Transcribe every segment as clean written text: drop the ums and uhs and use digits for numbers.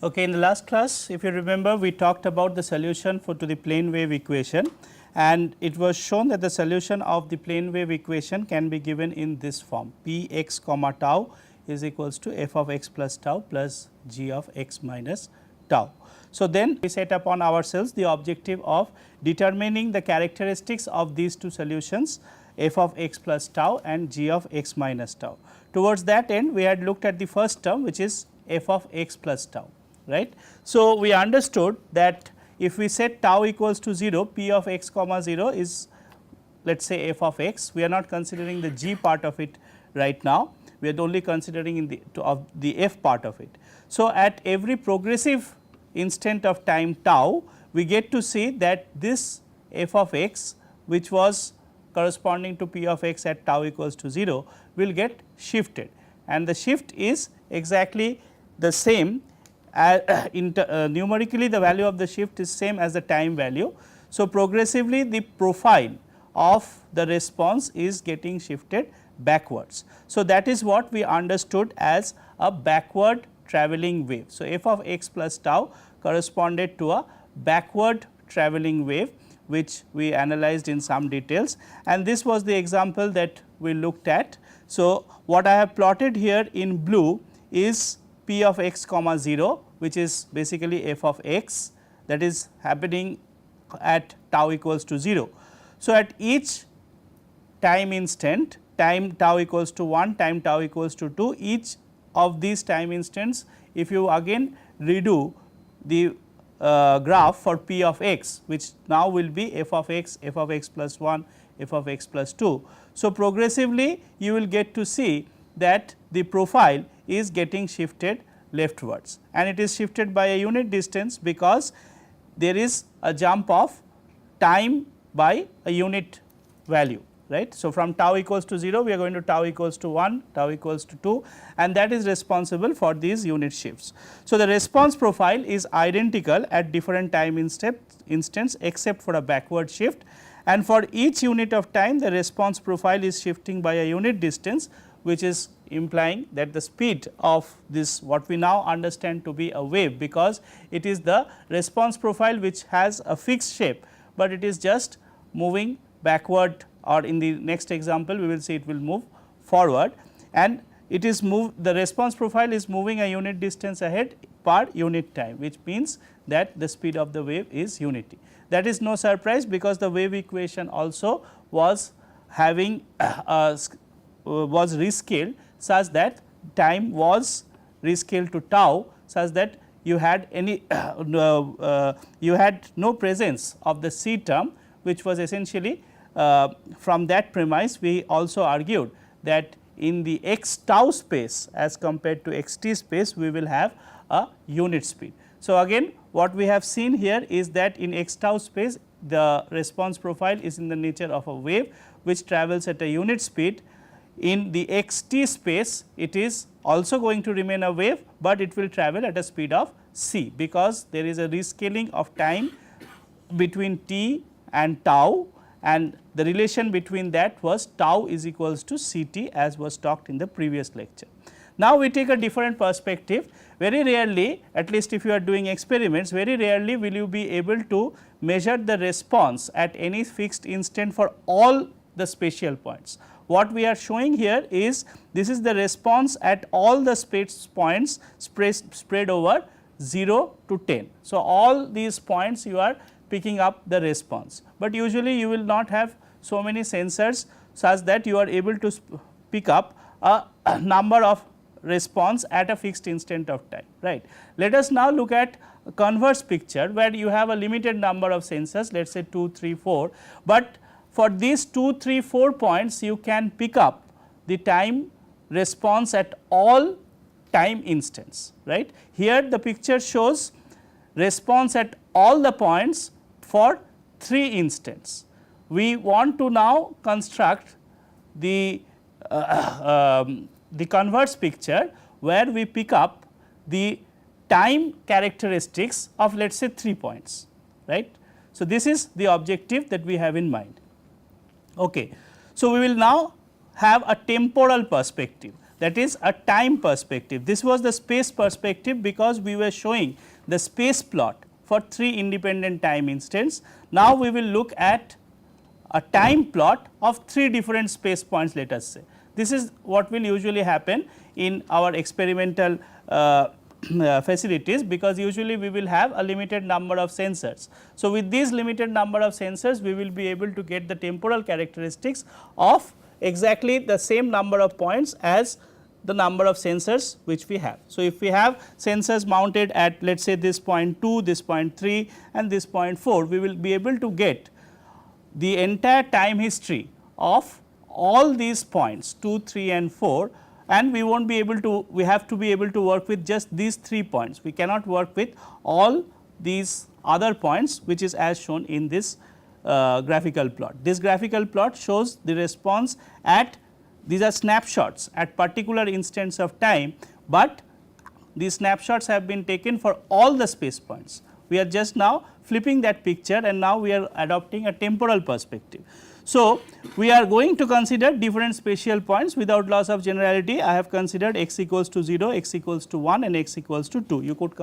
Okay, in the last class, if you remember, we talked about the solution to the plane wave equation, and it was shown that the solution of the plane wave equation can be given in this form: p x comma tau is equals to f of x plus tau plus g of x minus tau. So, then we set upon ourselves the objective of determining the characteristics of these two solutions, f of x plus tau and g of x minus tau. Towards that end, we had looked at the first term, which is f of x plus tau. Right. So, we understood that if we set tau equals to 0, p of x comma 0 is, let us say, f of x. We are not considering the g part of it right now, we are only considering in the f part of it. So, at every progressive instant of time tau, we get to see that this f of x, which was corresponding to p of x at tau equals to 0, will get shifted, and the shift is exactly the same. Numerically, the value of the shift is same as the time value. So, progressively the profile of the response is getting shifted backwards. So, that is what we understood as a backward travelling wave. So, f of x plus tau corresponded to a backward travelling wave, which we analyzed in some details, and this was the example that we looked at. So, what I have plotted here in blue is p of x comma 0, which is basically f of x, that is happening at tau equals to 0. So, at each time instant, time tau equals to 1, time tau equals to 2, each of these time instants, if you again redo the graph for p of x, which now will be f of x plus 1, f of x plus 2. So, progressively you will get to see that the profile is getting shifted leftwards, and it is shifted by a unit distance because there is a jump of time by a unit value, right. So, from tau equals to 0, we are going to tau equals to 1, tau equals to 2, and that is responsible for these unit shifts. So, the response profile is identical at different time instants except for a backward shift, and for each unit of time the response profile is shifting by a unit distance, which is implying that the speed of this, what we now understand to be a wave, because it is the response profile which has a fixed shape, but it is just moving backward, or in the next example we will see it will move forward, and it is the response profile is moving a unit distance ahead per unit time, which means that the speed of the wave is unity. That is no surprise, because the wave equation also was having was rescaled such that time was rescaled to tau, such that you had any you had no presence of the c term, which was essentially from that premise we also argued that in the x tau space as compared to x t space we will have a unit speed. So, again what we have seen here is that in x tau space the response profile is in the nature of a wave which travels at a unit speed. In the x t space it is also going to remain a wave, but it will travel at a speed of c, because there is a rescaling of time between t and tau, and the relation between that was tau is equals to c t, as was talked in the previous lecture. Now, we take a different perspective. Very rarely, at least if you are doing experiments, very rarely will you be able to measure the response at any fixed instant for all the spatial points. What we are showing here is this is the response at all the space points spread over 0 to 10. So, all these points you are picking up the response, but usually you will not have so many sensors such that you are able to pick up a number of response at a fixed instant of time, right. Let us now look at a converse picture where you have a limited number of sensors, let us say 2, 3, 4, but for these 2, 3, 4 points you can pick up the time response at all time instants, right. Here the picture shows response at all the points for 3 instants. We want to now construct the converse picture where we pick up the time characteristics of, let us say, 3 points, right. So, this is the objective that we have in mind. Okay. So, we will now have a temporal perspective. that is a time perspective. This was the space perspective because we were showing the space plot for 3 independent time instants. Now, we will look at a time plot of 3 different space points, let us say. This is what will usually happen in our experimental facilities, because usually we will have a limited number of sensors. So, with these limited number of sensors, we will be able to get the temporal characteristics of exactly the same number of points as the number of sensors which we have. So, if we have sensors mounted at, let us say, this point 2, this point 3 and this point 4, we will be able to get the entire time history of all these points 2, 3 and 4, and we will not be able to, we have to be able to work with just these 3 points. We cannot work with all these other points, which is as shown in this graphical plot. This graphical plot shows the response at, these are snapshots at particular instants of time, but these snapshots have been taken for all the space points. We are just now flipping that picture, and now we are adopting a temporal perspective. So, we are going to consider different spatial points without loss of generality. I have considered x equals to 0, x equals to 1 and x equals to 2. You could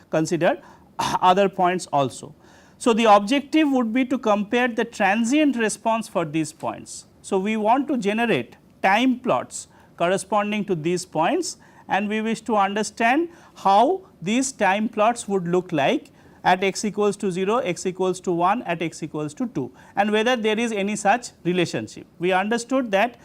consider other points also. So, the objective would be to compare the transient response for these points. So, we want to generate time plots corresponding to these points, and we wish to understand how these time plots would look like at x equals to 0, x equals to 1, at x equals to 2, and whether there is any such relationship. We understood that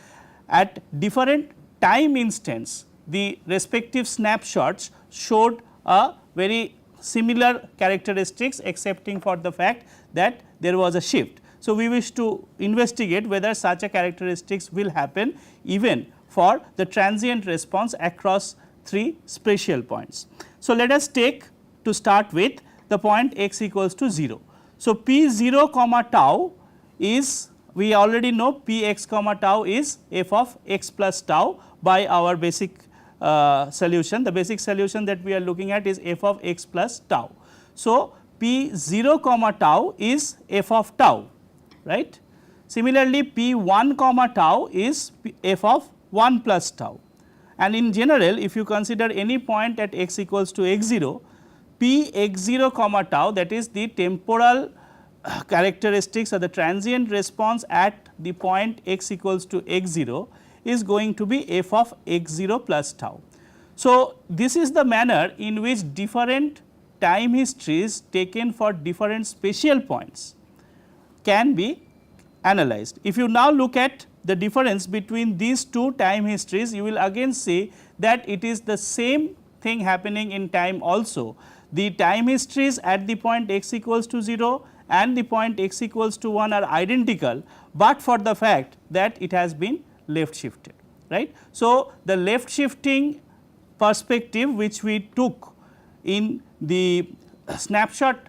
at different time instants, the respective snapshots showed a very similar characteristics, excepting for the fact that there was a shift. So, we wish to investigate whether such a characteristics will happen even for the transient response across 3 spatial points. So, let us take to start with the point x equals to 0. So, p 0 comma tau is, we already know p x comma tau is f of x plus tau by our basic solution. The basic solution that we are looking at is f of x plus tau. So, p 0 comma tau is f of tau, right. Similarly, p 1 comma tau is f of 1 plus tau, and in general if you consider any point at x equals to x 0, p x 0 comma tau, that is the temporal characteristics or the transient response at the point x equals to x 0 is going to be f of x 0 plus tau. So, this is the manner in which different time histories taken for different spatial points can be analyzed. If you now look at the difference between these 2 time histories, you will again see that it is the same thing happening in time also. The time histories at the point x equals to 0 and the point x equals to 1 are identical, but for the fact that it has been left shifted, right. So, the left shifting perspective which we took in the snapshot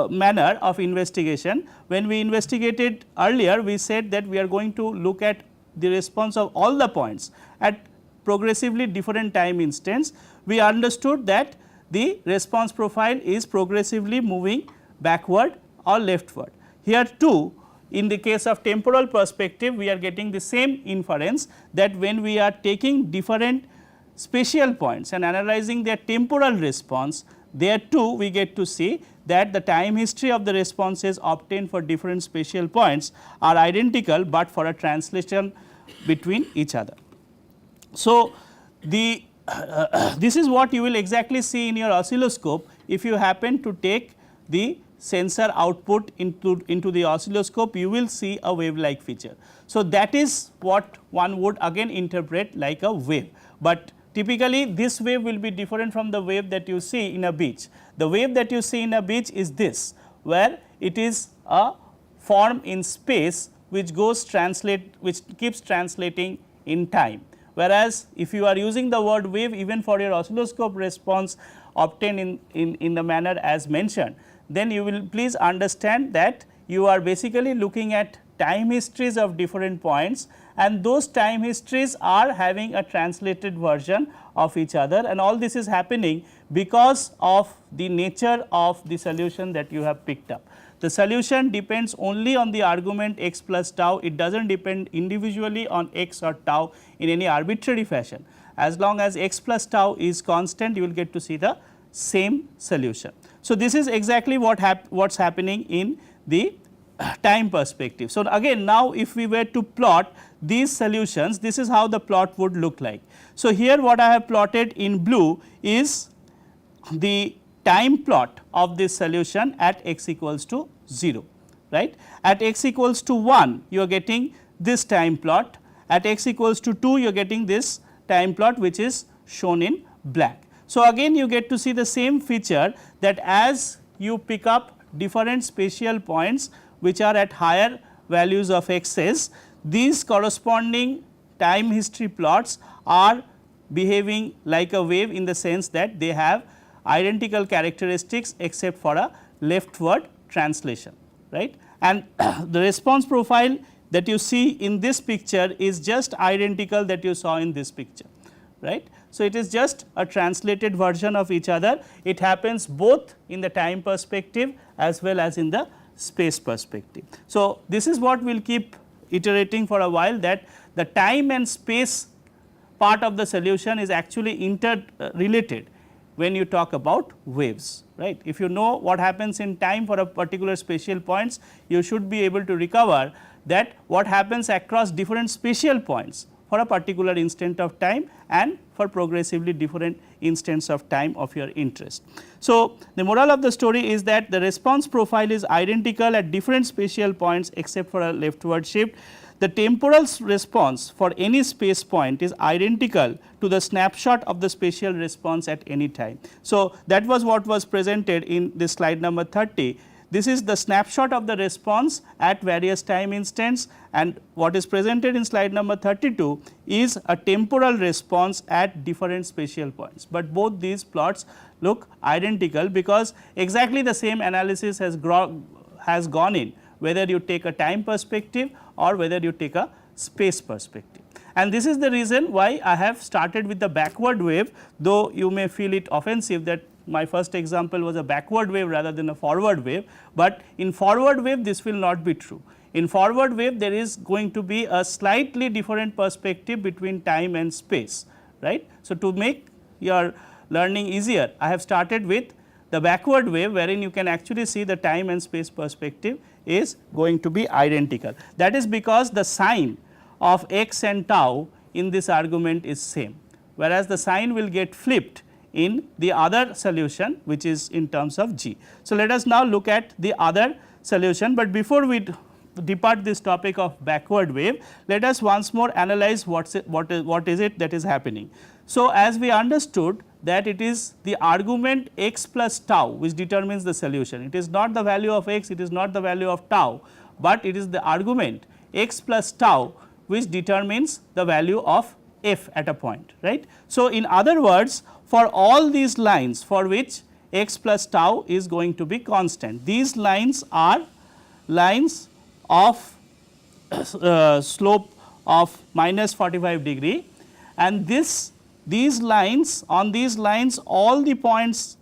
manner of investigation, when we investigated earlier, we said that we are going to look at the response of all the points at progressively different time instants. We understood that the response profile is progressively moving backward or leftward. Here too, in the case of temporal perspective, we are getting the same inference, that when we are taking different spatial points and analyzing their temporal response, there too we get to see that the time history of the responses obtained for different spatial points are identical, but for a translation between each other. So, the this is what you will exactly see in your oscilloscope if you happen to take the sensor output into the oscilloscope, you will see a wave like feature. So, that is what one would again interpret like a wave, but typically this wave will be different from the wave that you see in a beach. The wave that you see in a beach is this, where it is a form in space which which keeps translating in time. Whereas, if you are using the word wave even for your oscilloscope response obtained in the manner as mentioned, then you will please understand that you are basically looking at time histories of different points, and those time histories are having a translated version of each other, and all this is happening because of the nature of the solution that you have picked up. the solution depends only on the argument x plus tau, it does not depend individually on x or tau in any arbitrary fashion. As long as x plus tau is constant, you will get to see the same solution. So, this is exactly what is happening in the time perspective. So, again now if we were to plot these solutions, this is how the plot would look like. So, here what I have plotted in blue is the time plot of this solution at x equals to 0, right. At x equals to 1 you are getting this time plot, at x equals to 2 you are getting this time plot which is shown in black. So, again you get to see the same feature that as you pick up different spatial points which are at higher values of x's, these corresponding time history plots are behaving like a wave in the sense that they have identical characteristics except for a leftward translation, right. And the response profile that you see in this picture is just identical that you saw in this picture, right. So, it is just a translated version of each other, it happens both in the time perspective as well as in the space perspective. So, this is what we will keep iterating for a while, that the time and space part of the solution is actually interrelated when you talk about waves, right. If you know what happens in time for a particular spatial points, you should be able to recover that what happens across different spatial points for a particular instant of time and for progressively different instants of time of your interest. So, the moral of the story is that the response profile is identical at different spatial points except for a leftward shift. The temporal response for any space point is identical to the snapshot of the spatial response at any time. So, that was what was presented in this slide number 30. This is the snapshot of the response at various time instants, and what is presented in slide number 32 is a temporal response at different spatial points, but both these plots look identical because exactly the same analysis has gone in, whether you take a time perspective or whether you take a space perspective. And this is the reason why I have started with the backward wave, though you may feel it offensive that my first example was a backward wave rather than a forward wave, but in forward wave this will not be true. In forward wave there is going to be a slightly different perspective between time and space, right. So, to make your learning easier, I have started with the backward wave wherein you can actually see the time and space perspective is going to be identical. That is because the sign of x and tau in this argument is same, whereas the sign will get flipped in the other solution which is in terms of g. So, let us now look at the other solution, but before we depart this topic of backward wave, let us once more analyze what is it that is happening. So, as we understood that it is the argument x plus tau which determines the solution, it is not the value of x, it is not the value of tau, but it is the argument x plus tau which determines the value of f at a point, right. So, in other words, for all these lines for which x plus tau is going to be constant, these lines are lines of slope of minus 45 degree, and these lines, on these lines all the points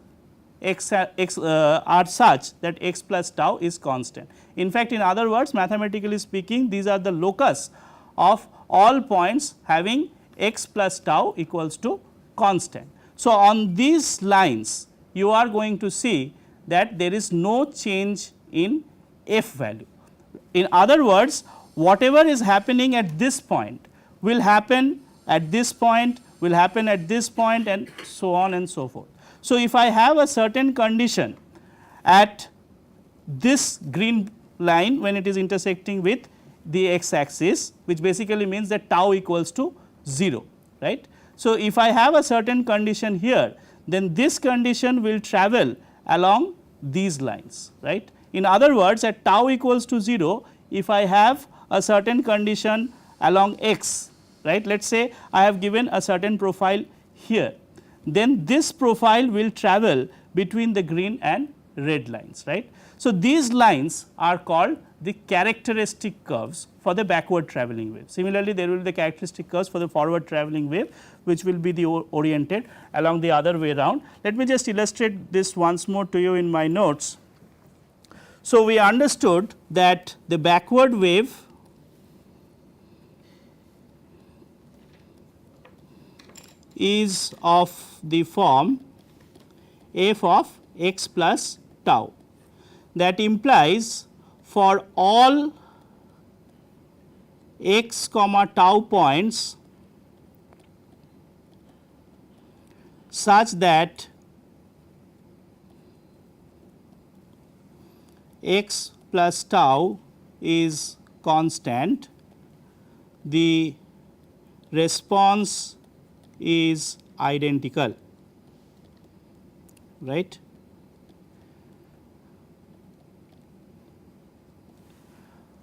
x are such that x plus tau is constant. In fact, in other words, mathematically speaking, these are the locus of all points having x plus tau equals to constant. So, on these lines you are going to see that there is no change in f value. In other words, whatever is happening at this point will happen at this point, will happen at this point, and so on and so forth. So, if I have a certain condition at this green line when it is intersecting with the x axis, which basically means that tau equals to 0, right. So, if I have a certain condition here, then this condition will travel along these lines, right. In other words, at tau equals to 0, if I have a certain condition along x, right, let us say I have given a certain profile here, then this profile will travel between the green and red lines, right. So, these lines are called the characteristic curves for the backward travelling wave. Similarly, there will be the characteristic curves for the forward travelling wave, which will be the oriented along the other way round. Let me just illustrate this once more to you in my notes. So, we understood that the backward wave is of the form f of x plus tau. That implies for all x comma tau points such that x plus tau is constant, the response is identical, right.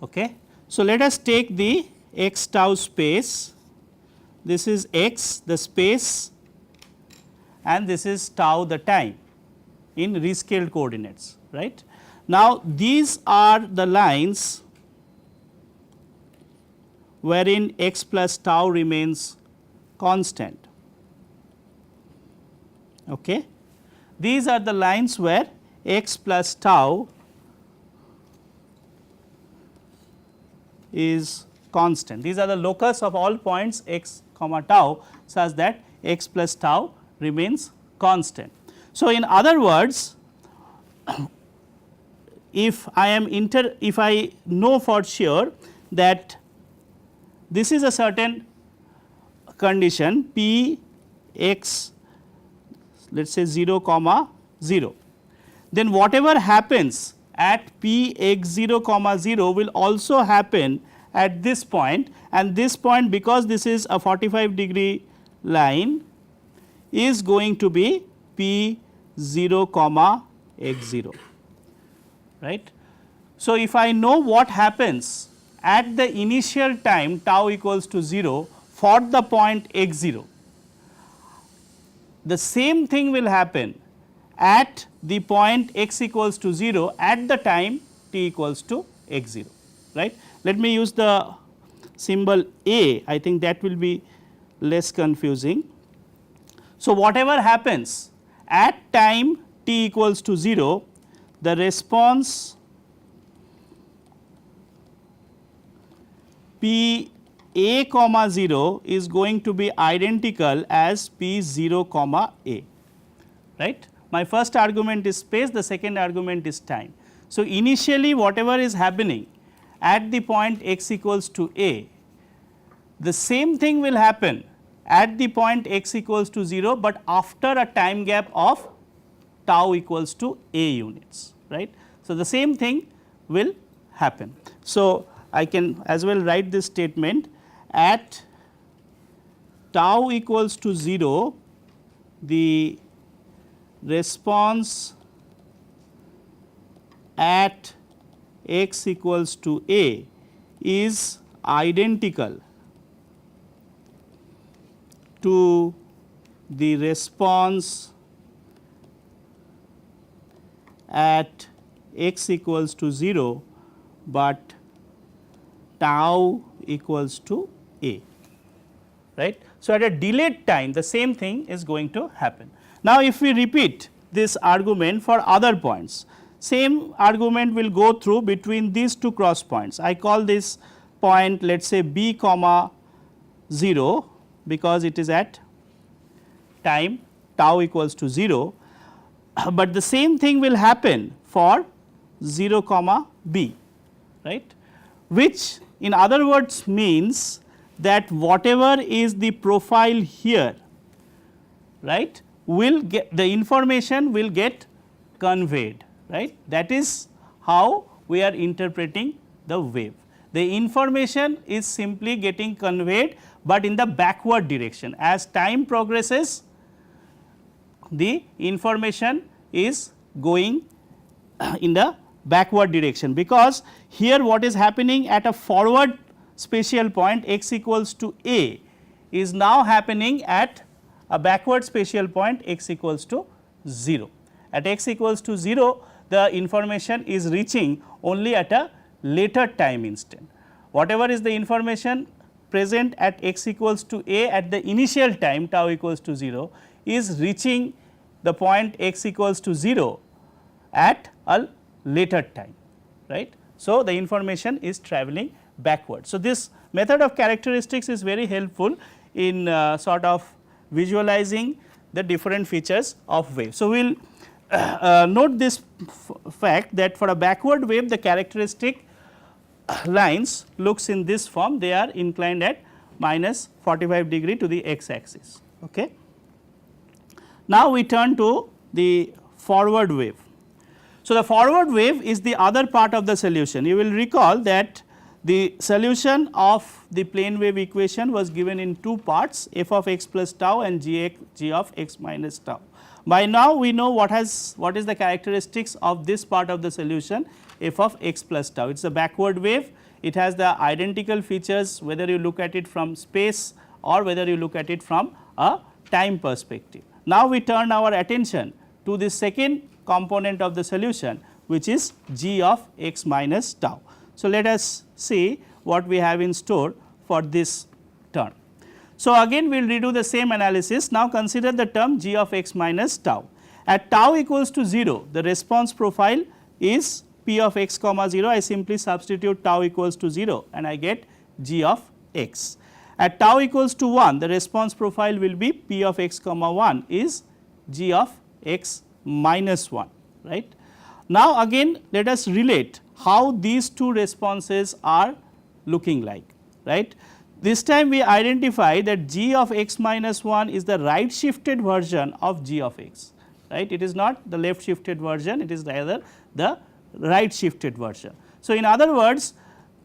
Okay. So, let us take the x tau space, this is x the space and this is tau the time in rescaled coordinates, right. Now, these are the lines wherein x plus tau remains constant. Okay. These are the lines where x plus tau is constant. These are the locus of all points x comma tau such that x plus tau remains constant. So, in other words, if I know for sure that this is a certain condition p x, let us say 0 comma 0, then whatever happens at p x 0 comma 0 will also happen at this point, and this point, because this is a 45-degree line, is going to be p 0 comma x 0, right. So, if I know what happens at the initial time tau equals to 0 for the point x 0, the same thing will happen at the point x equals to 0 at the time t equals to x 0, right. Let me use the symbol A, I think that will be less confusing. So, whatever happens at time t equals to 0, the response p a comma 0 is going to be identical as p 0 comma a, right. My first argument is space, the second argument is time. So, initially whatever is happening at the point x equals to a, the same thing will happen at the point x equals to 0, but after a time gap of tau equals to a units, right. So, the same thing will happen. So, I can as well write this statement at tau equals to 0, the response at x equals to a is identical to the response at x equals to 0, but tau equals to a, right. So, at a delayed time the same thing is going to happen. Now, if we repeat this argument for other points, same argument will go through between these two cross points. I call this point let us say b comma 0, because it is at time tau equals to 0, but the same thing will happen for 0 comma b, right, which in other words means that whatever is the profile here, right, will get the information will get conveyed, right. That is how we are interpreting the wave. The information is simply getting conveyed, but in the backward direction. As time progresses, the information is going in the backward direction, because here what is happening at a forward spatial point x equals to a is now happening at a backward spatial point x equals to 0. At x equals to 0, the information is reaching only at a later time instant. Whatever is the information present at x equals to a at the initial time tau equals to 0 is reaching the point x equals to 0 at a later time, right. So, the information is travelling backward. So, this method of characteristics is very helpful in sort of visualizing the different features of wave. So, we will note this fact that for a backward wave the characteristic lines looks in this form, they are inclined at minus 45 degree to the x axis. Okay. Now, we turn to the forward wave. So, the forward wave is the other part of the solution. You will recall that the solution of the plane wave equation was given in two parts, f of x plus tau and g of x minus tau. By now, we know what is the characteristics of this part of the solution, f of x plus tau. It is a backward wave, it has the identical features whether you look at it from space or whether you look at it from a time perspective. Now, we turn our attention to the second component of the solution, which is g of x minus tau. So, let us see what we have in store for this term. So, again we will redo the same analysis. Now, consider the term g of x minus tau. At tau equals to 0, the response profile is p of x comma 0. I simply substitute tau equals to 0 and I get g of x. At tau equals to 1, the response profile will be p of x comma 1 is g of x minus 1, right. Now, again let us relate how these two responses are looking like, right. This time we identify that g of x minus 1 is the right shifted version of g of x, right. It is not the left shifted version, it is rather the right shifted version. So, in other words,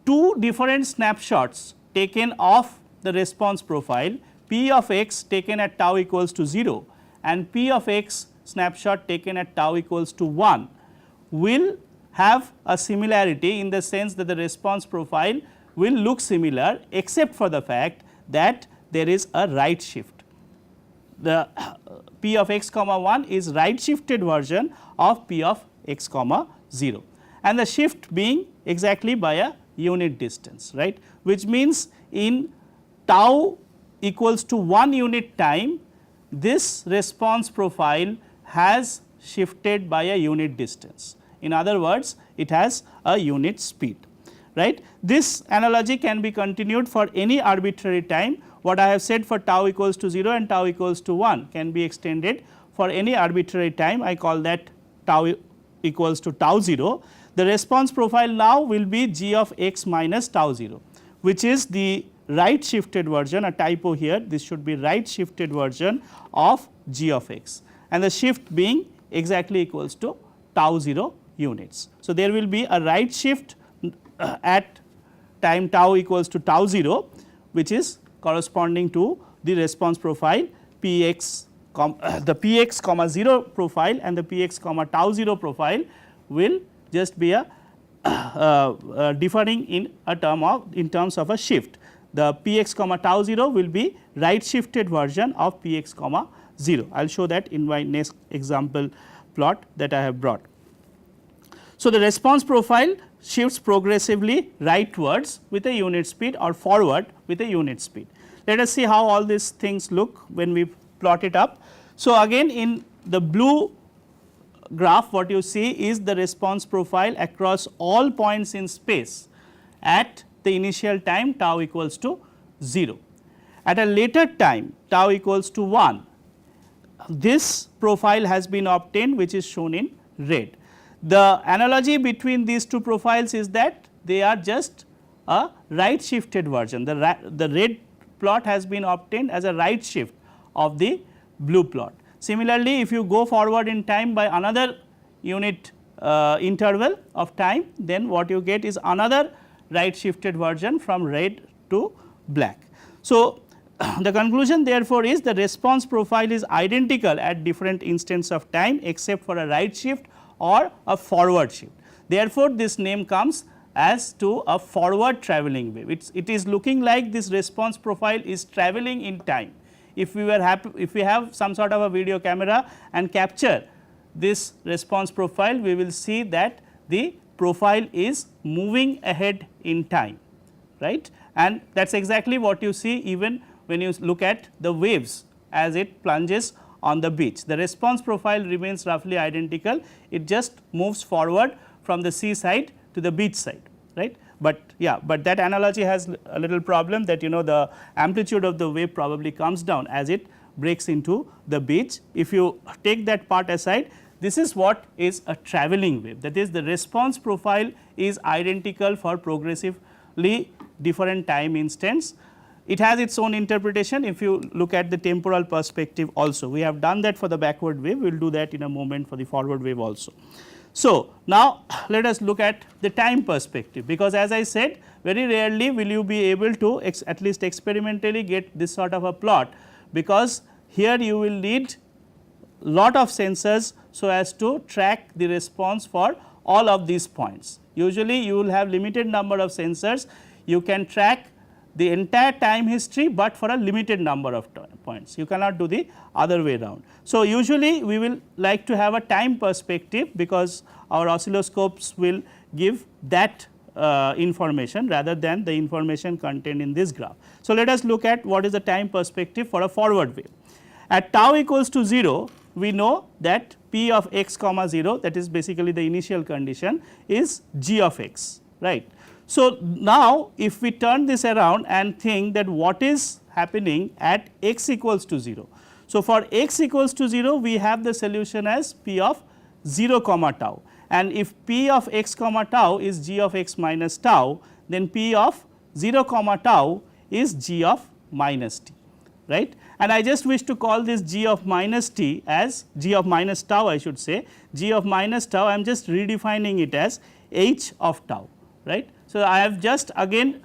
two different snapshots taken of the response profile, p of x taken at tau equals to 0 and p of x snapshot taken at tau equals to 1 will have a similarity in the sense that the response profile will look similar, except for the fact that there is a right shift. The p of x comma 1 is right shifted version of p of x comma 0 and the shift being exactly by a unit distance, right, which means in tau equals to 1 unit time, this response profile has shifted by a unit distance. In other words, it has a unit speed, right. This analogy can be continued for any arbitrary time. What I have said for tau equals to 0 and tau equals to 1 can be extended for any arbitrary time. I call that tau equals to tau 0. The response profile now will be g of x minus tau 0, which is the right shifted version, a typo here, this should be right shifted version of g of x and the shift being exactly equals to tau 0 units. So, there will be a right shift at time tau equals to tau 0, which is corresponding to the response profile px, the px comma 0 profile and the px comma tau 0 profile will just be a differing in a term of in terms of a shift. The px comma tau 0 will be right shifted version of px comma 0. I will show that in my next example plot that I have brought. So, the response profile shifts progressively rightwards with a unit speed or forward with a unit speed. Let us see how all these things look when we plot it up. So, again in the blue graph what you see is the response profile across all points in space at the initial time tau equals to 0. At a later time tau equals to 1, this profile has been obtained, which is shown in red. The analogy between these two profiles is that they are just a right shifted version. The red plot has been obtained as a right shift of the blue plot. Similarly, if you go forward in time by another unit interval of time, then what you get is another right shifted version from red to black. So, the conclusion therefore is the response profile is identical at different instants of time except for a right shift or a forward shift. Therefore, this name comes as to a forward travelling wave. It is looking like this response profile is travelling in time. If we were happy, if we have some sort of a video camera and capture this response profile, we will see that the profile is moving ahead in time, right, and that is exactly what you see even when you look at the waves as it plunges on the beach. The response profile remains roughly identical, it just moves forward from the sea side to the beach side, right. But yeah, but that analogy has a little problem that the amplitude of the wave probably comes down as it breaks into the beach. If you take that part aside, this is what is a travelling wave, that is the response profile is identical for progressively different time instants. It has its own interpretation if you look at the temporal perspective also. We have done that for the backward wave, we will do that in a moment for the forward wave also. So, now let us look at the time perspective, because as I said, very rarely will you be able to at least experimentally get this sort of a plot, because here you will need lot of sensors so as to track the response for all of these points. Usually you will have limited number of sensors, you can track the entire time history, but for a limited number of points, you cannot do the other way around. So, usually we will like to have a time perspective, because our oscilloscopes will give that information rather than the information contained in this graph. So, let us look at what is the time perspective for a forward wave. At tau equals to 0, we know that p of x comma 0, that is basically the initial condition, is g of x, right. So, now if we turn this around and think that what is happening at x equals to 0. So, for x equals to 0, we have the solution as p of 0 comma tau, and if p of x comma tau is g of x minus tau, then p of 0 comma tau is g of minus t, right. And I just wish to call this g of minus t as g of minus tau, I should say g of minus tau, I am just redefining it as h of tau, right. So, I have just again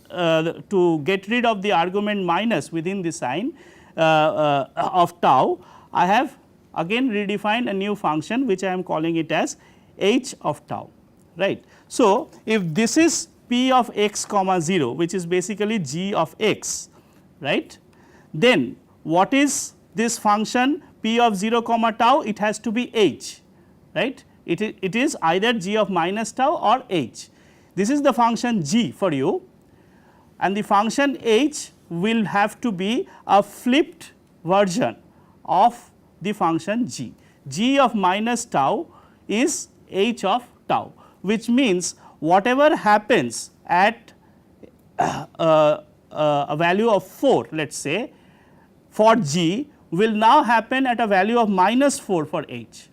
to get rid of the argument minus within the sign of tau, I have again redefined a new function which I am calling it as h of tau, right. So, if this is p of x comma 0, which is basically g of x, right, then what is this function p of 0 comma tau? It has to be h, right. It is either g of minus tau or h. This is the function g for you, and the function h will have to be a flipped version of the function g. G of minus tau is h of tau, which means whatever happens at a value of 4, let us say, for g will now happen at a value of minus 4 for h.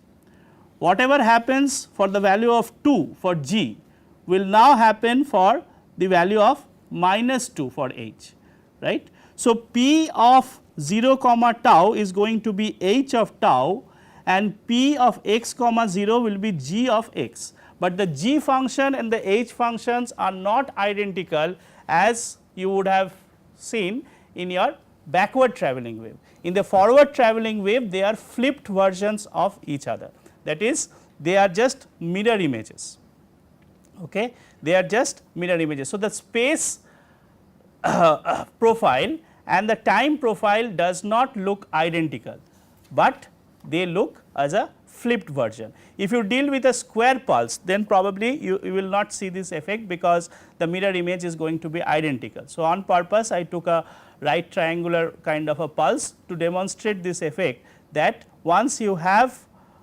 Whatever happens for the value of 2 for g will now happen for the value of minus 2 for h, right. So, p of 0 comma tau is going to be h of tau, and p of x comma 0 will be g of x, but the g function and the h functions are not identical as you would have seen in your backward travelling wave. In the forward travelling wave, they are flipped versions of each other, that is they are just mirror images. Okay. They are just mirror images. So, the space profile and the time profile does not look identical, but they look as a flipped version. If you deal with a square pulse, then probably you will not see this effect, because the mirror image is going to be identical. So, on purpose I took a right triangular kind of a pulse to demonstrate this effect, that once you have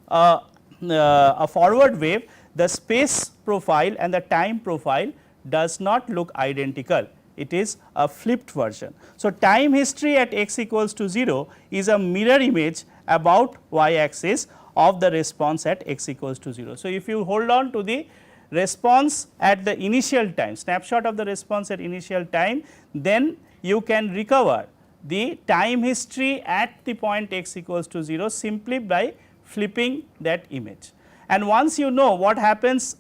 a forward wave, the space profile and the time profile does not look identical, it is a flipped version. So, time history at x equals to 0 is a mirror image about y axis of the response at x equals to 0. So, if you hold on to the response at the initial time, snapshot of the response at initial time, then you can recover the time history at the point x equals to 0 simply by flipping that image. And once you know what happens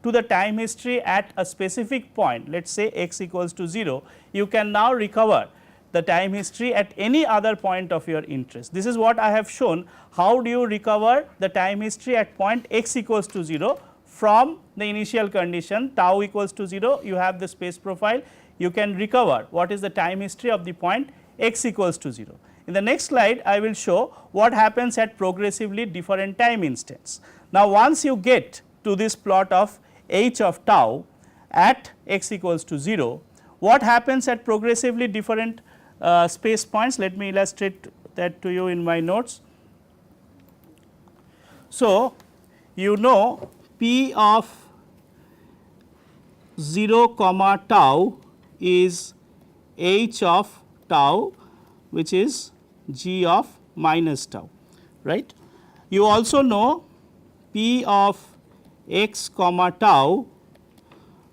to the time history at a specific point, let us say x equals to 0, you can now recover the time history at any other point of your interest. This is what I have shown. How do you recover the time history at point x equals to 0 from the initial condition tau equals to 0, you have the space profile, you can recover what is the time history of the point x equals to 0. In the next slide, I will show what happens at progressively different time instants. Now, once you get to this plot of h of tau at x equals to 0, what happens at progressively different space points? Let me illustrate that to you in my notes. So, you know p of 0 comma tau is h of tau, which is g of minus tau, right. You also know p of x comma tau,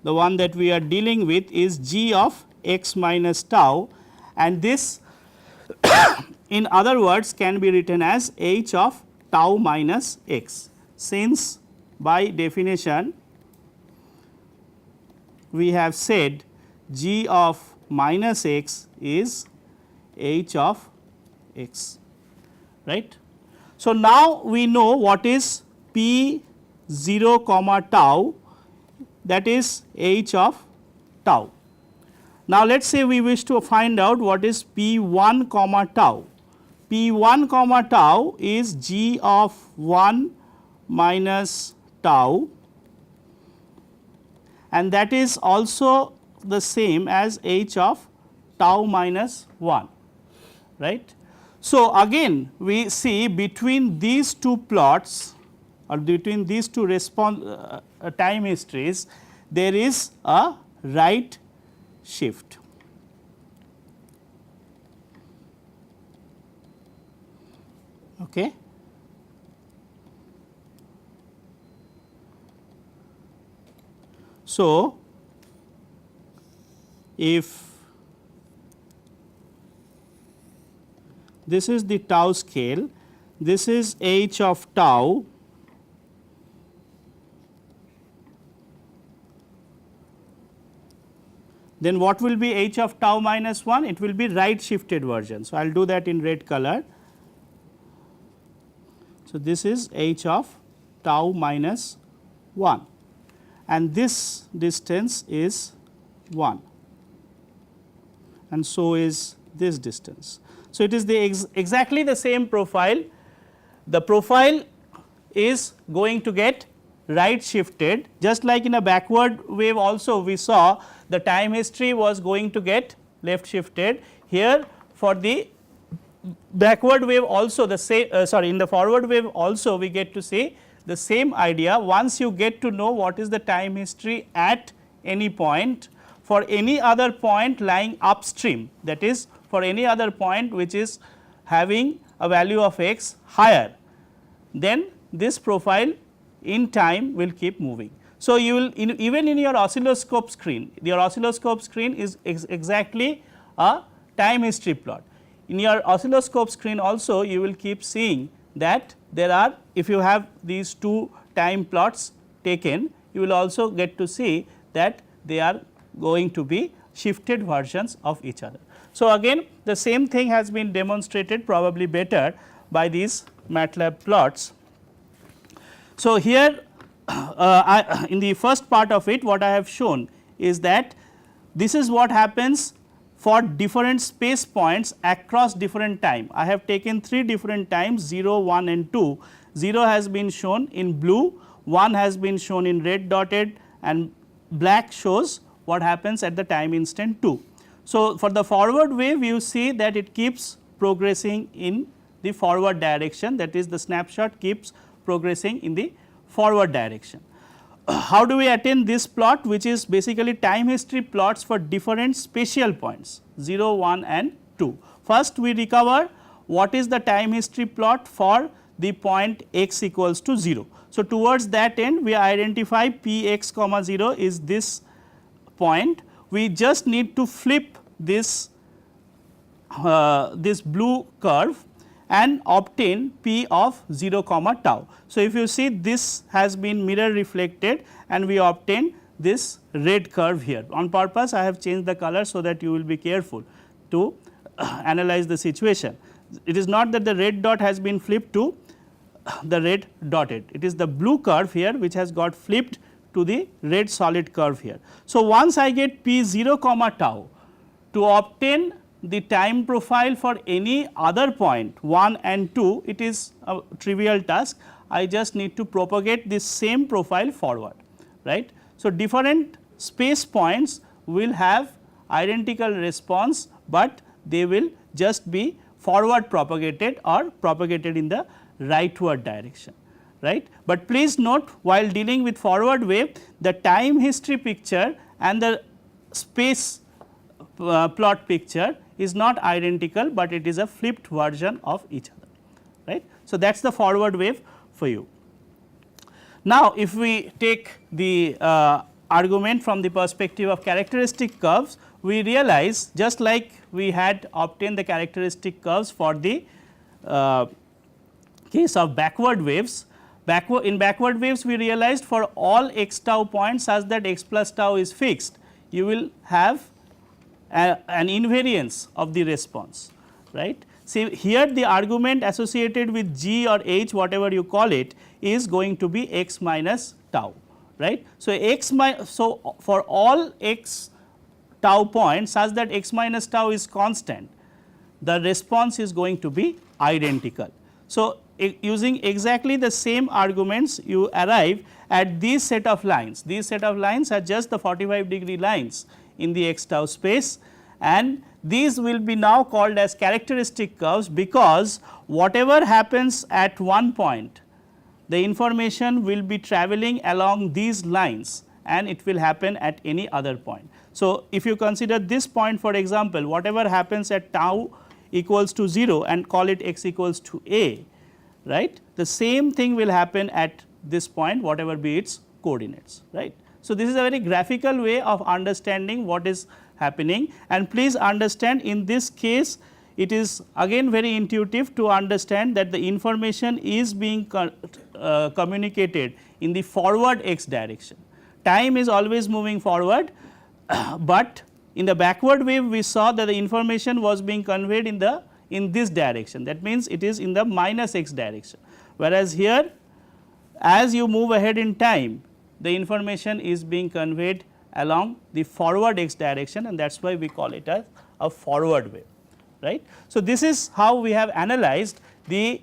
the one that we are dealing with, is g of x minus tau, and this in other words can be written as h of tau minus x, since by definition we have said g of minus x is h of x, right. So, now we know what is p 0 comma tau, that is h of tau. Now, let us say we wish to find out what is p 1 comma tau. P 1 comma tau is g of 1 minus tau, and that is also the same as h of tau minus 1, right. So, again we see between these two plots or between these two time histories there is a right shift. Okay. So, if this is the tau scale, this is h of tau, then what will be h of tau minus 1? It will be right shifted version. So, I will do that in red color. So, this is h of tau minus 1, and this distance is 1, and so is this distance. So, it is the exactly the same profile. The profile is going to get right shifted, just like in a backward wave also we saw the time history was going to get left shifted. Here for the backward wave also the same, in the forward wave also we get to see the same idea. Once you get to know what is the time history at any point for any other point lying upstream, that is for any other point which is having a value of x higher, then this profile in time will keep moving. So, you will even in your oscilloscope screen, your oscilloscope screen is exactly a time history plot. In your oscilloscope screen also you will keep seeing that there are, if you have these two time plots taken, you will also get to see that they are going to be shifted versions of each other. So, again the same thing has been demonstrated probably better by these MATLAB plots. So, here in the first part of it what I have shown is that this is what happens for different space points across different time. I have taken 3 different times 0, 1 and 2. 0 has been shown in blue, 1 has been shown in red dotted, and black shows what happens at the time instant 2. So, for the forward wave you see that it keeps progressing in the forward direction, that is the snapshot keeps progressing in the forward direction. How do we attain this plot, which is basically time history plots for different spatial points 0, 1 and 2. First we recover what is the time history plot for the point x equals to 0. So, towards that end we identify p x comma 0 is this point. We just need to flip this this blue curve and obtain p of 0 comma tau. So, if you see this has been mirror reflected and we obtain this red curve here. On purpose I have changed the color so that you will be careful to analyze the situation. It is not that the red dot has been flipped to the red dotted, it is the blue curve here which has got flipped to the red solid curve here. So, once I get p 0 comma tau, to obtain the time profile for any other point 1 and 2, it is a trivial task. I just need to propagate this same profile forward, right. So, different space points will have identical response, but they will just be forward propagated or propagated in the rightward direction, right. But please note, while dealing with forward wave, the time history picture and the space plot picture is not identical, but it is a flipped version of each other, right. So, that is the forward wave for you. Now, if we take the argument from the perspective of characteristic curves, we realize just like we had obtained the characteristic curves for the case of backward waves. In backward waves we realized for all x tau points such that x plus tau is fixed, you will have an invariance of the response, right. See, here the argument associated with g or h, whatever you call it, is going to be x minus tau, right. So, for all x tau points such that x minus tau is constant, the response is going to be identical. So, using exactly the same arguments you arrive at these set of lines. These set of lines are just the 45-degree lines in the x tau space, and these will be now called as characteristic curves, because whatever happens at one point, the information will be travelling along these lines and it will happen at any other point. So, if you consider this point, for example, whatever happens at tau equals to 0 and call it x equals to a, right, the same thing will happen at this point, whatever be its coordinates, right. So, this is a very graphical way of understanding what is happening, and please understand, in this case it is again very intuitive to understand that the information is being communicated in the forward x direction. Time is always moving forward, but in the backward wave we saw that the information was being conveyed in this direction, that means it is in the minus x direction, whereas here as you move ahead in time, the information is being conveyed along the forward x direction, and that is why we call it as a forward wave, right. So, this is how we have analyzed the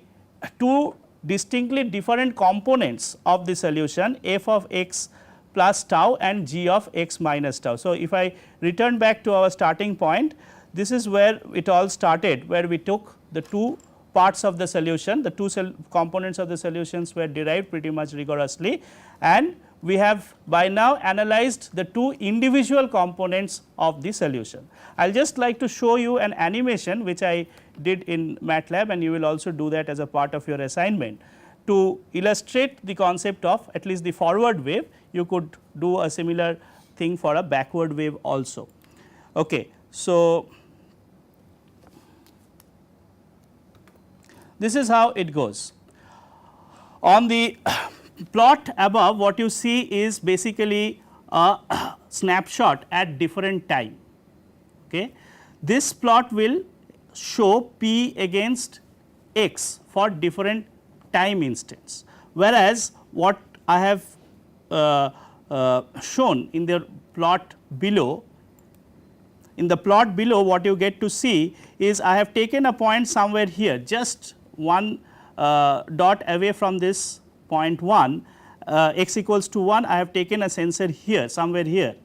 two distinctly different components of the solution, f of x plus tau and g of x minus tau. So, if I return back to our starting point, this is where it all started, where we took the two parts of the solution, the two components of the solutions were derived pretty much rigorously, and we have by now analyzed the two individual components of the solution. I will just like to show you an animation which I did in MATLAB, and you will also do that as a part of your assignment. To illustrate the concept of at least the forward wave, you could do a similar thing for a backward wave also. Okay. So, this is how it goes. On the plot above, what you see is basically a snapshot at different time. Okay. This plot will show p against x for different time instance, whereas what I have shown in the plot below, what you get to see is I have taken a point somewhere here, just one dot away from this point 1, x equals to 1, I have taken a sensor here, somewhere here,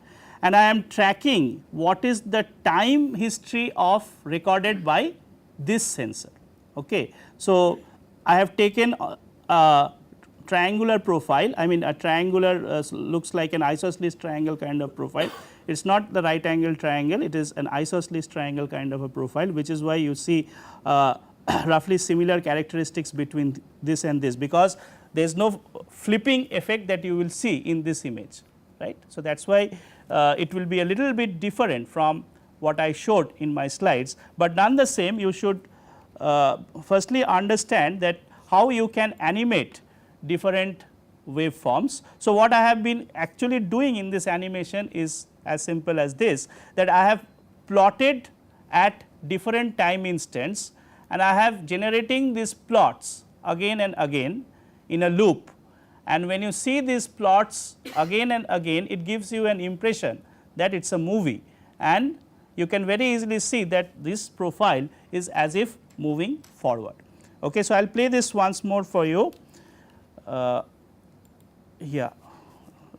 and I am tracking what is the time history of recorded by this sensor. Okay. So, I have taken a triangular profile, I mean a triangular looks like an isosceles triangle kind of profile. It is not the right angle triangle, it is an isosceles triangle kind of a profile, which is why you see roughly similar characteristics between this and this, because there is no flipping effect that you will see in this image, right. So, that is why it will be a little bit different from what I showed in my slides, but none the same you should firstly understand that how you can animate different waveforms. So, what I have been actually doing in this animation is as simple as this, that I have plotted at different time instants and I have generating these plots again and again in a loop, and when you see these plots again and again, it gives you an impression that it is a movie, and you can very easily see that this profile is as if moving forward. Okay. So, I will play this once more for you. Yeah,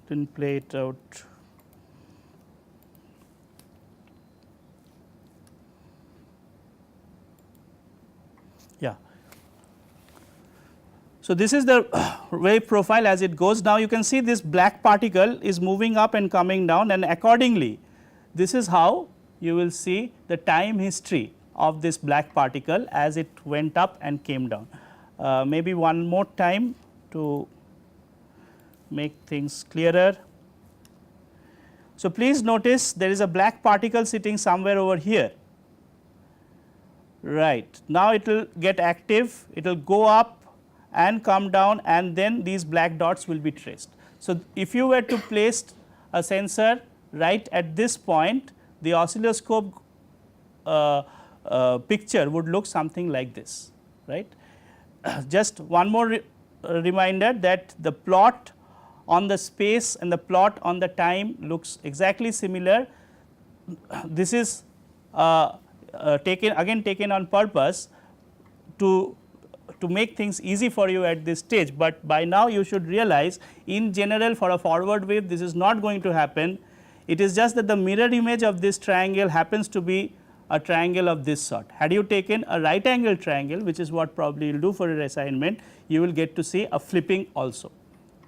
did not play it out. Yeah. So, this is the wave profile as it goes. Now, you can see this black particle is moving up and coming down, and accordingly this is how you will see the time history of this black particle as it went up and came down. Maybe one more time to make things clearer. So, please notice there is a black particle sitting somewhere over here, right. Now, it will get active, it will go up and come down, and then these black dots will be traced. So, if you were to place a sensor right at this point, the oscilloscope picture would look something like this, right. Just one more reminder that the plot on the space and the plot on the time looks exactly similar. This is taken on purpose to make things easy for you at this stage, but by now you should realize in general for a forward wave this is not going to happen. It is just that the mirror image of this triangle happens to be a triangle of this sort. Had you taken a right angle triangle, which is what probably you will do for your assignment, you will get to see a flipping also,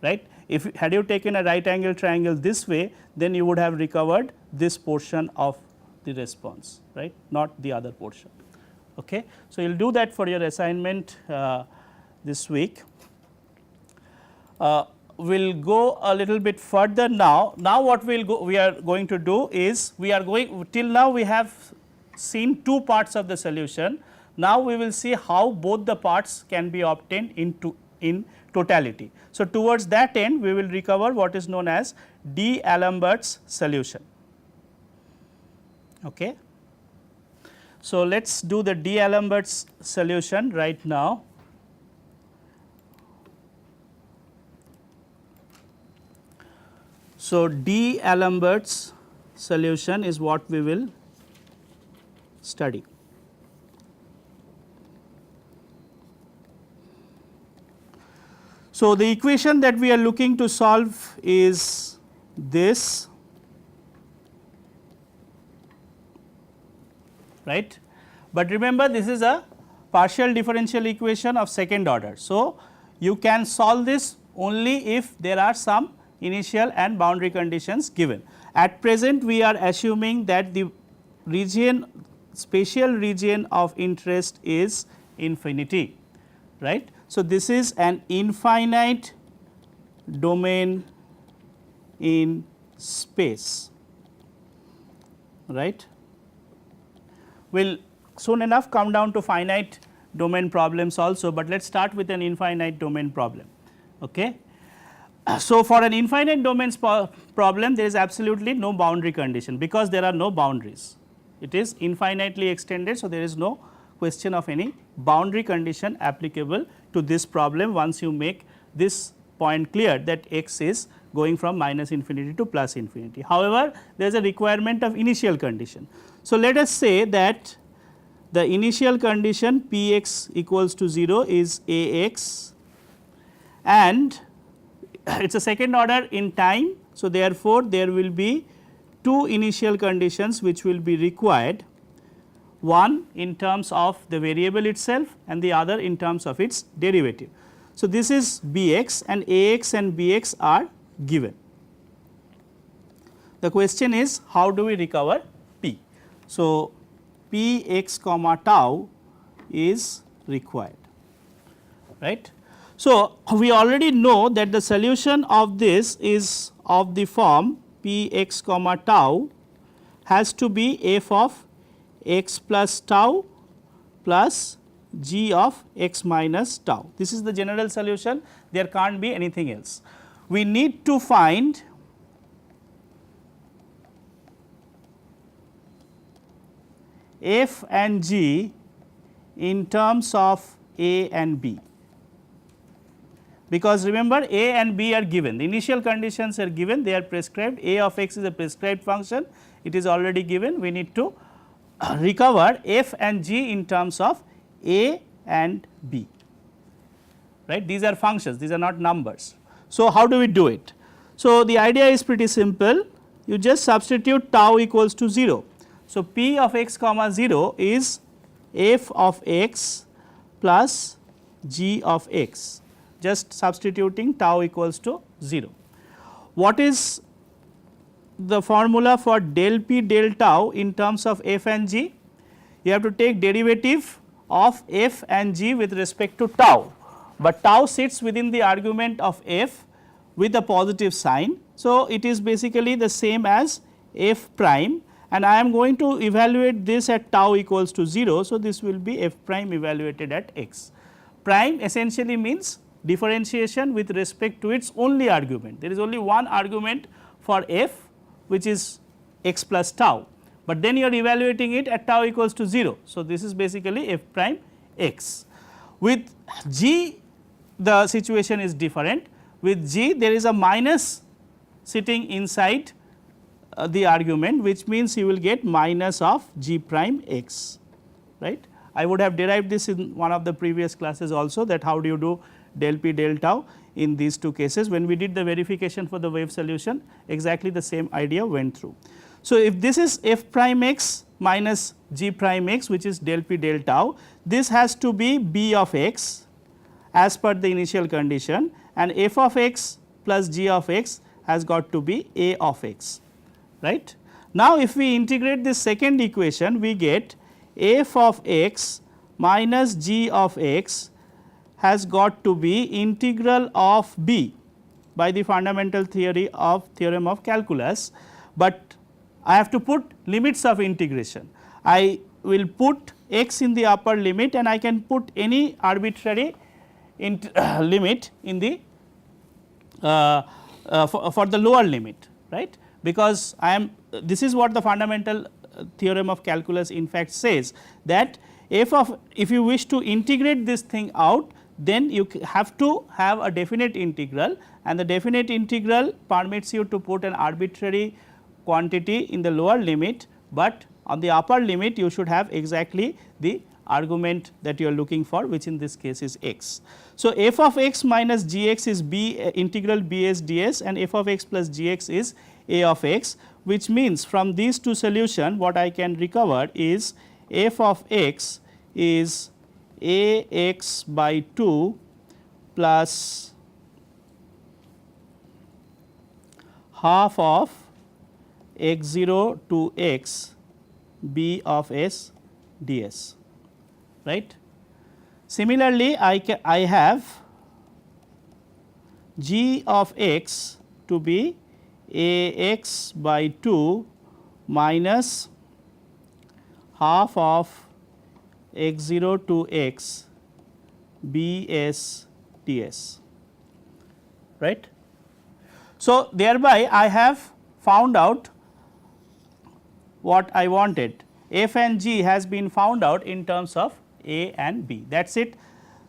right. If had you taken a right angle triangle this way, then you would have recovered this portion of the response, right, not the other portion. Okay. So, you will do that for your assignment this week. We will go a little bit further now. Now, what we are going to do is we are going till now we have seen two parts of the solution. Now, we will see how both the parts can be obtained in totality. So, towards that end we will recover what is known as D'Alembert's solution. Okay. So, let us do the D'Alembert's solution right now. So, D'Alembert's solution is what we will study. So, the equation that we are looking to solve is this, right, but remember this is a partial differential equation of second order. So, you can solve this only if there are some initial and boundary conditions given. At present we are assuming that the region, spatial region of interest is infinity, right. So, this is an infinite domain in space, right. We will soon enough come down to finite domain problems also, but let us start with an infinite domain problem. Okay. So, for an infinite domain problem there is absolutely no boundary condition, because there are no boundaries, it is infinitely extended. So, there is no question of any boundary condition applicable to this problem once you make this point clear that x is going from minus infinity to plus infinity. However, there is a requirement of initial condition. So, let us say that the initial condition p x equals to 0 is a x, and it is a second order in time. So, therefore, there will be two initial conditions which will be required, one in terms of the variable itself and the other in terms of its derivative. So, this is b x, and a x and b x are given. The question is how do we recover p. So, p x comma tau is required, right. So, we already know that the solution of this is of the form p x comma tau has to be f of x plus tau plus g of x minus tau. This is the general solution, there can't be anything else. We need to find f and g in terms of a and b, because remember a and b are given, the initial conditions are given, they are prescribed, a of x is a prescribed function, it is already given. We need to recover f and g in terms of a and b, right. These are functions, these are not numbers. So, how do we do it? So, the idea is pretty simple, you just substitute tau equals to 0. So, p of x comma 0 is f of x plus g of x. just substituting tau equals to 0. What is the formula for del p del tau in terms of f and g? You have to take derivative of f and g with respect to tau, but tau sits within the argument of f with a positive sign. So, it is basically the same as f prime, and I am going to evaluate this at tau equals to 0. So, this will be f prime evaluated at x. Prime essentially means differentiation with respect to its only argument. There is only one argument for f, which is x plus tau, but then you are evaluating it at tau equals to 0. So, this is basically f prime x. With g the situation is different. With g there is a minus sitting inside the argument, which means you will get minus of g prime x, right. I would have derived this in one of the previous classes also, that how do you do del p del tau in these two cases. When we did the verification for the wave solution, exactly the same idea went through. So, if this is f prime x minus g prime x, which is del p del tau, this has to be b of x as per the initial condition, and f of x plus g of x has got to be a of x, right. Now, if we integrate this second equation, we get f of x minus g of x has got to be integral of b by the fundamental theorem of calculus, but I have to put limits of integration. I will put x in the upper limit, and I can put any arbitrary limit in the for the lower limit, right, because I am this is what the fundamental theorem of calculus in fact says, that if you wish to integrate this thing out, then you have to have a definite integral, and the definite integral permits you to put an arbitrary quantity in the lower limit, but on the upper limit you should have exactly the argument that you are looking for, which in this case is x. So, f of x minus g x is b integral b s ds, and f of x plus g x is a of x, which means from these two solution what I can recover is f of x is a x by 2 plus half of x 0 to x b of s ds, right. Similarly, I have g of x to be a x by 2 minus half of x 0 to x b s ds, right. So, thereby I have found out what I wanted. F and g has been found out in terms of a and b, that is it.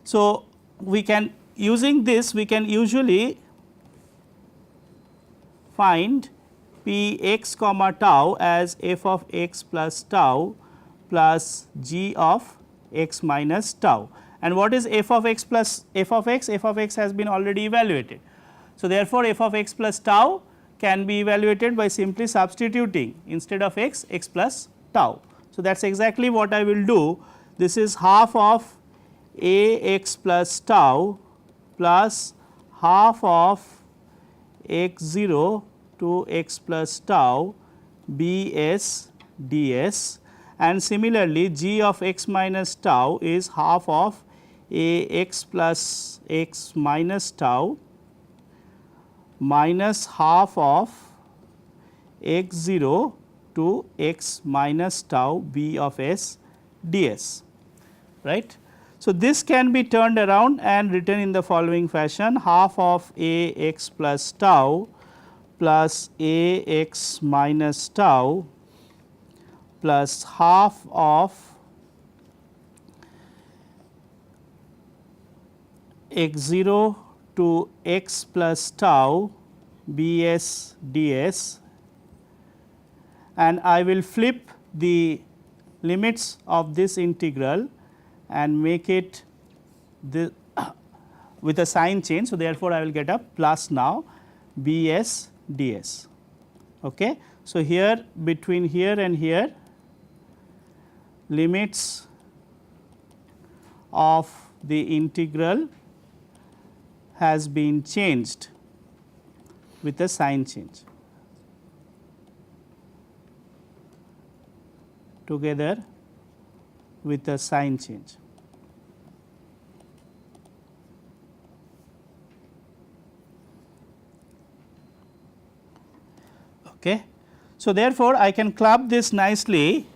So, we can using this we can usually find p x comma tau as f of x plus tau plus g of x minus tau. And what is f of x plus f of x? F of x has been already evaluated. So, therefore, f of x plus tau can be evaluated by simply substituting instead of x, x plus tau. So, that is exactly what I will do. This is half of a x plus tau plus half of x 0 to x plus tau b s ds, and similarly g of x minus tau is half of a x plus x minus tau minus half of x 0 to x minus tau b of s ds, right. So, this can be turned around and written in the following fashion: half of a x plus tau plus a x minus tau plus half of x 0 to x plus tau b s ds, and I will flip the limits of this integral and make it with a sign change. So, therefore, I will get a plus now b s ds. Okay. So, here between here and here limits of the integral has been changed with a sign change together with a sign change. Okay. So, therefore, I can club this nicely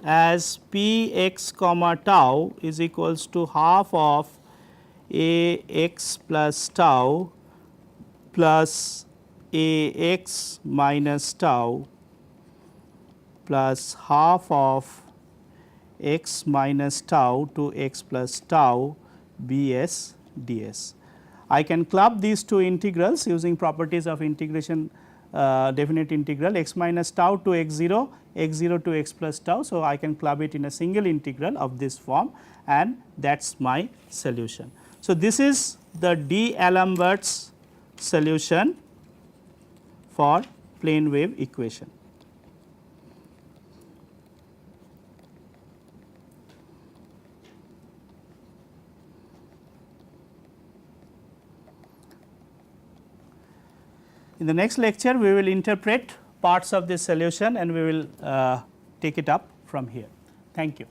as p x comma tau is equals to half of a x plus tau plus a x minus tau plus half of x minus tau to x plus tau b s d s. I can club these two integrals using properties of integration definite integral x minus tau to x 0 to x plus tau. So, I can club it in a single integral of this form and that is my solution. So, this is the D'Alembert's solution for plane wave equation. In the next lecture, we will interpret parts of this solution and we will take it up from here. Thank you.